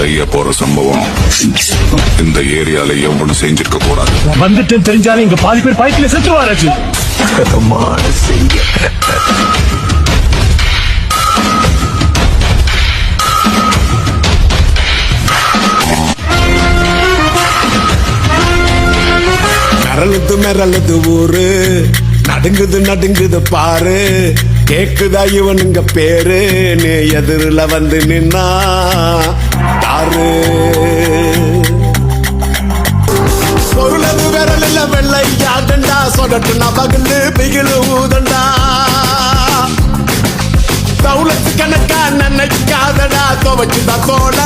செய்ய போற சம்பவம் இந்த ஏரியால எவனும் செஞ்சிருக்க கூடாது. வந்துட்டு தெரிஞ்சாலும் இங்க பாதி பேர் பைக்ல செத்துவாராச்சு. கரலுது மிரலுது ஊரு, நடுங்குது நடுங்குது பாரு, கேக்குதா இவனுங்க பேரு, நீ எதிரில வந்து நின்னா தாரு. பொருளது விரலில் வெள்ளையாடண்டா, சொடட்டுனா பகலு பிகிலு ஊதண்டா. தௌலத்து கணக்கா நினைக்காதடா, துவச்சுதான் தோட